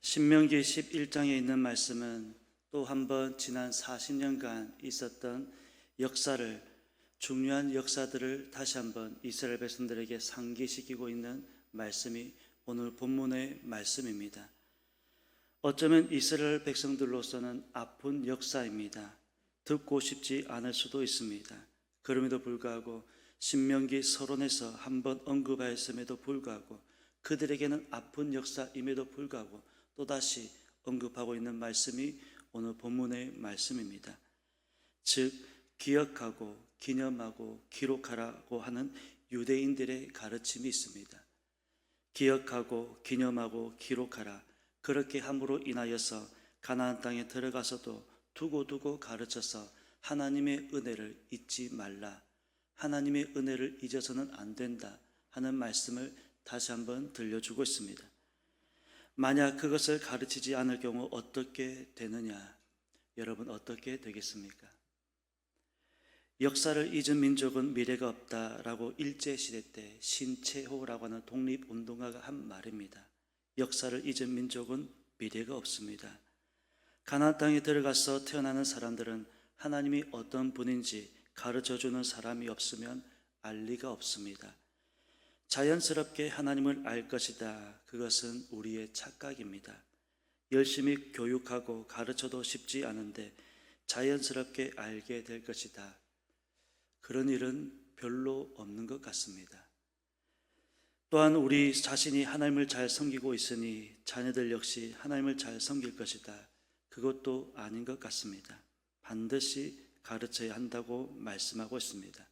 신명기 11장에 있는 말씀은 또 한 번 지난 40년간 있었던 역사를, 중요한 역사들을 다시 한번 이스라엘 백성들에게 상기시키고 있는 말씀이 오늘 본문의 말씀입니다. 어쩌면 이스라엘 백성들로서는 아픈 역사입니다. 듣고 싶지 않을 수도 있습니다. 그럼에도 불구하고 신명기 서론에서 한번 언급하였음에도 불구하고 그들에게는 아픈 역사임에도 불구하고 또다시 언급하고 있는 말씀이 오늘 본문의 말씀입니다. 즉 기억하고 기념하고 기록하라고 하는 유대인들의 가르침이 있습니다. 기억하고 기념하고 기록하라, 그렇게 함으로 인하여서 가나안 땅에 들어가서도 두고두고 가르쳐서 하나님의 은혜를 잊지 말라, 하나님의 은혜를 잊어서는 안 된다 하는 말씀을 다시 한번 들려주고 있습니다. 만약 그것을 가르치지 않을 경우 어떻게 되느냐? 여러분, 어떻게 되겠습니까? 역사를 잊은 민족은 미래가 없다라고 일제시대 때 신채호라고 하는 독립운동가가 한 말입니다. 역사를 잊은 민족은 미래가 없습니다. 가나안 땅에 들어가서 태어나는 사람들은 하나님이 어떤 분인지 가르쳐주는 사람이 없으면 알 리가 없습니다. 자연스럽게 하나님을 알 것이다. 그것은 우리의 착각입니다. 열심히 교육하고 가르쳐도 쉽지 않은데 자연스럽게 알게 될 것이다. 그런 일은 별로 없는 것 같습니다. 또한 우리 자신이 하나님을 잘 섬기고 있으니 자녀들 역시 하나님을 잘 섬길 것이다. 그것도 아닌 것 같습니다. 반드시 가르쳐야 한다고 말씀하고 있습니다.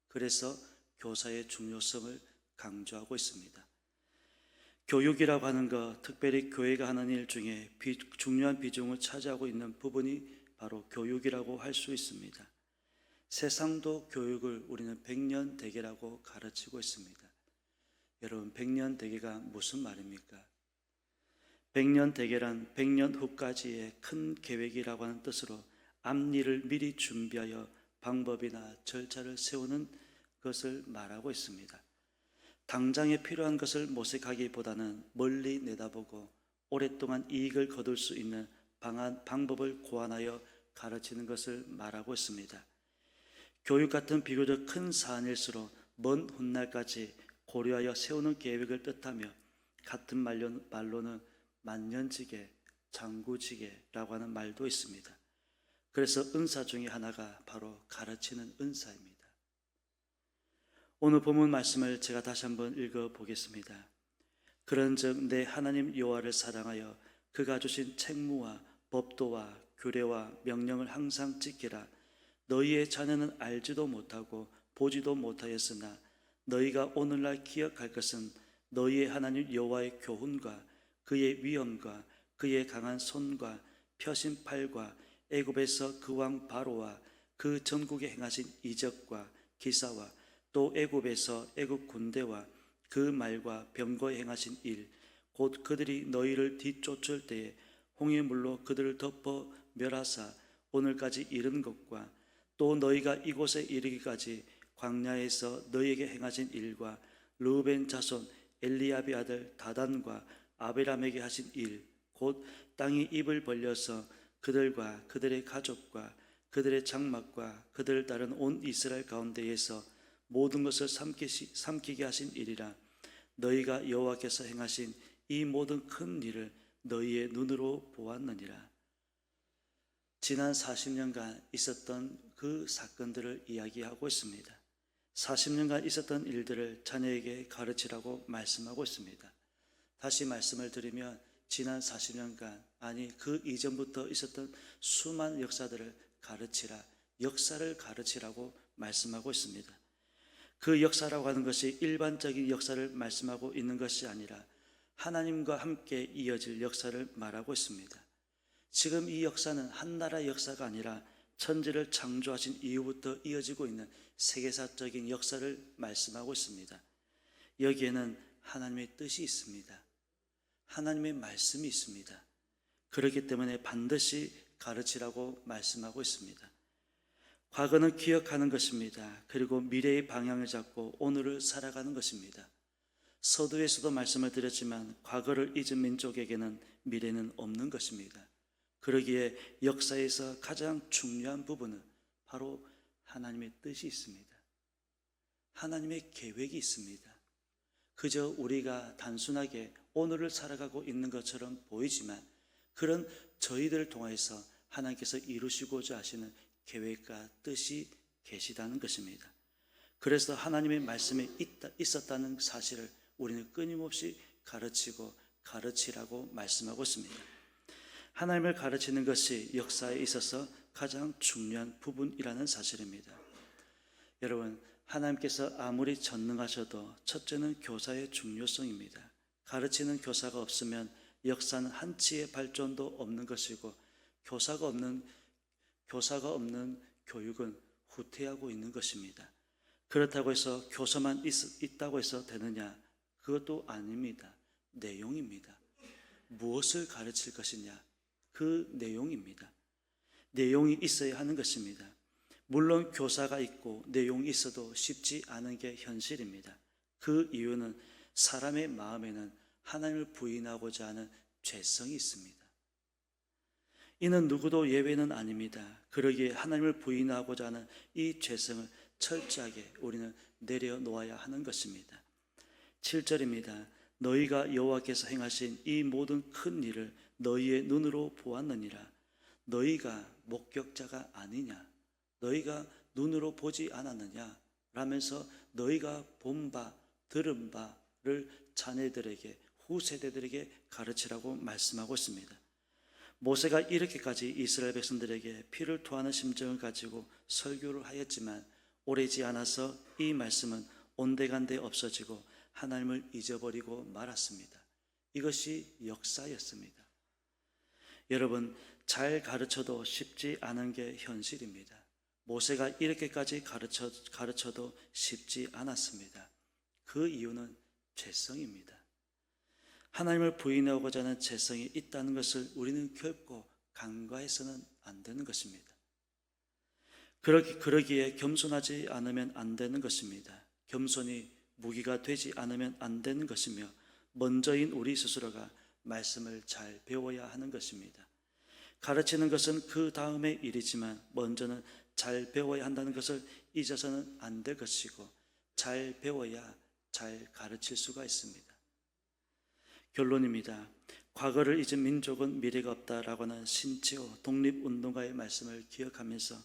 그래서 교사의 중요성을 강조하고 있습니다. 교육이라고 하는 것, 특별히 교회가 하는 일 중에 중요한 비중을 차지하고 있는 부분이 바로 교육이라고 할 수 있습니다. 세상도 교육을 우리는 백년대계라고 가르치고 있습니다. 여러분, 백년대계가 무슨 말입니까? 백년대계란 100년 후까지의 큰 계획이라고 하는 뜻으로 앞일을 미리 준비하여 방법이나 절차를 세우는 것을 말하고 있습니다. 당장에 필요한 것을 모색하기보다는 멀리 내다보고 오랫동안 이익을 거둘 수 있는 방법을 고안하여 가르치는 것을 말하고 있습니다. 교육 같은 비교적 큰 사안일수록 먼 훗날까지 고려하여 세우는 계획을 뜻하며 같은 말로는 만년지계, 장구지계라고 하는 말도 있습니다. 그래서 은사 중에 하나가 바로 가르치는 은사입니다. 오늘 본문 말씀을 제가 다시 한번 읽어보겠습니다. 그런즉 내 하나님 여호와를 사랑하여 그가 주신 책무와 법도와 규례와 명령을 항상 지키라. 너희의 자녀는 알지도 못하고 보지도 못하였으나 너희가 오늘날 기억할 것은 너희의 하나님 여호와의 교훈과 그의 위엄과 그의 강한 손과 펴신 팔과 애굽에서 그 왕 바로와 그 전국에 행하신 이적과 기사와 또 애굽에서 애굽 군대와 그 말과 병거에 행하신 일, 곧 그들이 너희를 뒤쫓을 때에 홍해 물로 그들을 덮어 멸하사 오늘까지 이른 것과 또 너희가 이곳에 이르기까지 광야에서 너희에게 행하신 일과 르우벤 자손 엘리압의 아들 다단과 아베람에게 하신 일, 곧 땅이 입을 벌려서 그들과 그들의 가족과 그들의 장막과 그들을 따른 온 이스라엘 가운데에서 모든 것을 삼키게 하신 일이라. 너희가 여호와께서 행하신 이 모든 큰 일을 너희의 눈으로 보았느니라. 지난 40년간 있었던 그 사건들을 이야기하고 있습니다. 40년간 있었던 일들을 자녀에게 가르치라고 말씀하고 있습니다. 다시 말씀을 드리면 지난 40년간, 아니 그 이전부터 있었던 수많은 역사들을 가르치라, 역사를 가르치라고 말씀하고 있습니다. 그 역사라고 하는 것이 일반적인 역사를 말씀하고 있는 것이 아니라 하나님과 함께 이어질 역사를 말하고 있습니다. 지금 이 역사는 한 나라의 역사가 아니라 천지를 창조하신 이후부터 이어지고 있는 세계사적인 역사를 말씀하고 있습니다. 여기에는 하나님의 뜻이 있습니다. 하나님의 말씀이 있습니다. 그렇기 때문에 반드시 가르치라고 말씀하고 있습니다. 과거는 기억하는 것입니다. 그리고 미래의 방향을 잡고 오늘을 살아가는 것입니다. 서두에서도 말씀을 드렸지만 과거를 잊은 민족에게는 미래는 없는 것입니다. 그러기에 역사에서 가장 중요한 부분은 바로 하나님의 뜻이 있습니다. 하나님의 계획이 있습니다. 그저 우리가 단순하게 오늘을 살아가고 있는 것처럼 보이지만 그런 저희들을 통해서 하나님께서 이루시고자 하시는 계획과 뜻이 계시다는 것입니다. 그래서 하나님의 말씀이 있었다는 사실을 우리는 끊임없이 가르치고 가르치라고 말씀하고 있습니다. 하나님을 가르치는 것이 역사에 있어서 가장 중요한 부분이라는 사실입니다. 여러분, 하나님께서 아무리 전능하셔도 첫째는 교사의 중요성입니다. 가르치는 교사가 없으면 역사는 한치의 발전도 없는 것이고 교사가 없는 교육은 후퇴하고 있는 것입니다. 그렇다고 해서 교사만 있다고 해서 되느냐? 그것도 아닙니다. 내용입니다. 무엇을 가르칠 것이냐? 그 내용입니다. 내용이 있어야 하는 것입니다. 물론 교사가 있고 내용이 있어도 쉽지 않은 게 현실입니다. 그 이유는 사람의 마음에는 하나님을 부인하고자 하는 죄성이 있습니다. 이는 누구도 예외는 아닙니다. 그러기에 하나님을 부인하고자 하는 이 죄성을 철저하게 우리는 내려놓아야 하는 것입니다. 7절입니다. 너희가 여호와께서 행하신 이 모든 큰 일을 너희의 눈으로 보았느니라. 너희가 목격자가 아니냐? 너희가 눈으로 보지 않았느냐? 라면서 너희가 본 바, 들은 바를 자네들에게, 후세대들에게 가르치라고 말씀하고 있습니다. 모세가 이렇게까지 이스라엘 백성들에게 피를 토하는 심정을 가지고 설교를 하였지만 오래지 않아서 이 말씀은 온데간데 없어지고 하나님을 잊어버리고 말았습니다. 이것이 역사였습니다. 여러분, 잘 가르쳐도 쉽지 않은 게 현실입니다. 모세가 이렇게까지 가르쳐도 쉽지 않았습니다. 그 이유는 죄성입니다. 하나님을 부인하고자 하는 죄성이 있다는 것을 우리는 결코 간과해서는 안 되는 것입니다. 그러기에 겸손하지 않으면 안 되는 것입니다. 겸손이 무기가 되지 않으면 안 되는 것이며 먼저인 우리 스스로가 말씀을 잘 배워야 하는 것입니다. 가르치는 것은 그 다음의 일이지만 먼저는 잘 배워야 한다는 것을 잊어서는 안 될 것이고 잘 배워야 잘 가르칠 수가 있습니다. 결론입니다. 과거를 잊은 민족은 미래가 없다라고 하는 신채호 독립운동가의 말씀을 기억하면서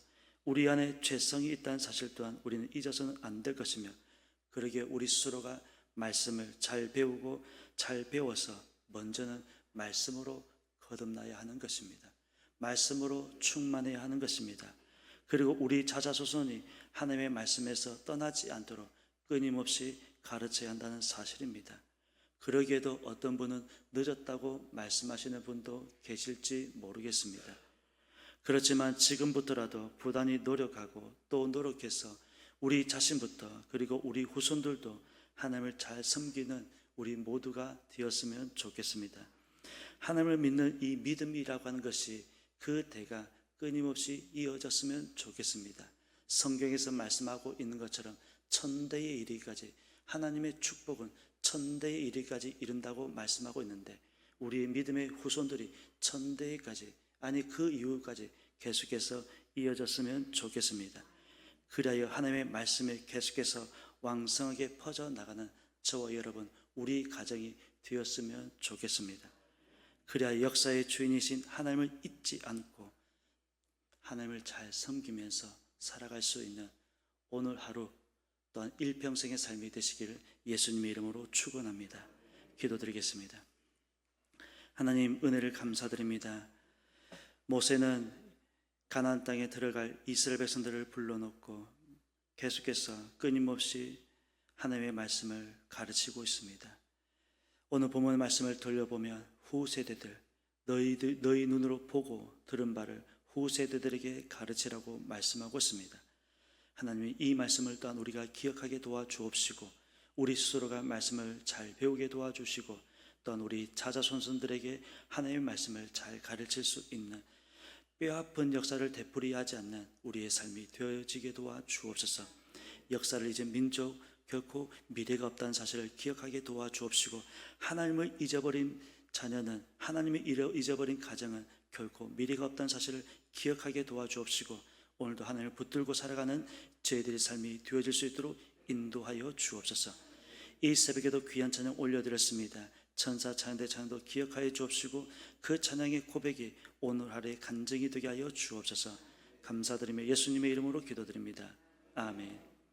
우리 안에 죄성이 있다는 사실 또한 우리는 잊어서는 안 될 것이며 그러기에 우리 스스로가 말씀을 잘 배우고 잘 배워서 먼저는 말씀으로 거듭나야 하는 것입니다. 말씀으로 충만해야 하는 것입니다. 그리고 우리 자자손손이 하나님의 말씀에서 떠나지 않도록 끊임없이 가르쳐야 한다는 사실입니다. 그러기에도 어떤 분은 늦었다고 말씀하시는 분도 계실지 모르겠습니다. 그렇지만 지금부터라도 부단히 노력하고 또 노력해서 우리 자신부터 그리고 우리 후손들도 하나님을 잘 섬기는 우리 모두가 되었으면 좋겠습니다. 하나님을 믿는 이 믿음이라고 하는 것이 그 대가 끊임없이 이어졌으면 좋겠습니다. 성경에서 말씀하고 있는 것처럼 천대에 이르기까지 하나님의 축복은 천대에 이르기까지 이른다고 말씀하고 있는데 우리의 믿음의 후손들이 천대까지 아니 그 이후까지 계속해서 이어졌으면 좋겠습니다. 그리하여 하나님의 말씀이 계속해서 왕성하게 퍼져나가는 저와 여러분 우리 가정이 되었으면 좋겠습니다. 그리하여 역사의 주인이신 하나님을 잊지 않고 하나님을 잘 섬기면서 살아갈 수 있는 오늘 하루 또한 일평생의 삶이 되시기를 예수님의 이름으로 축원합니다. 기도드리겠습니다. 하나님 은혜를 감사드립니다. 모세는 가나안 땅에 들어갈 이스라엘 백성들을 불러놓고 계속해서 끊임없이 하나님의 말씀을 가르치고 있습니다. 오늘 본문 말씀을 돌려보면 후세대들 너희 눈으로 보고 들은 바를 후세대들에게 가르치라고 말씀하고 있습니다. 하나님이 이 말씀을 또한 우리가 기억하게 도와주옵시고 우리 스스로가 말씀을 잘 배우게 도와주시고 또한 우리 자자손손들에게 하나님의 말씀을 잘 가르칠 수 있는 뼈아픈 역사를 되풀이하지 않는 우리의 삶이 되어지게 도와 주옵소서. 역사를 잊은 민족, 결코 미래가 없다는 사실을 기억하게 도와 주옵시고, 하나님을 잊어버린 자녀는, 하나님을 잊어버린 가정은 결코 미래가 없다는 사실을 기억하게 도와 주옵시고, 오늘도 하나님을 붙들고 살아가는 저희들의 삶이 되어질 수 있도록 인도하여 주옵소서. 이 새벽에도 귀한 찬양 올려드렸습니다. 천사 찬양대 찬양도 기억하여 주옵시고, 그 찬양의 고백이 오늘 하루의 간증이 되게 하여 주옵소서. 감사드리며 예수님의 이름으로 기도드립니다. 아멘.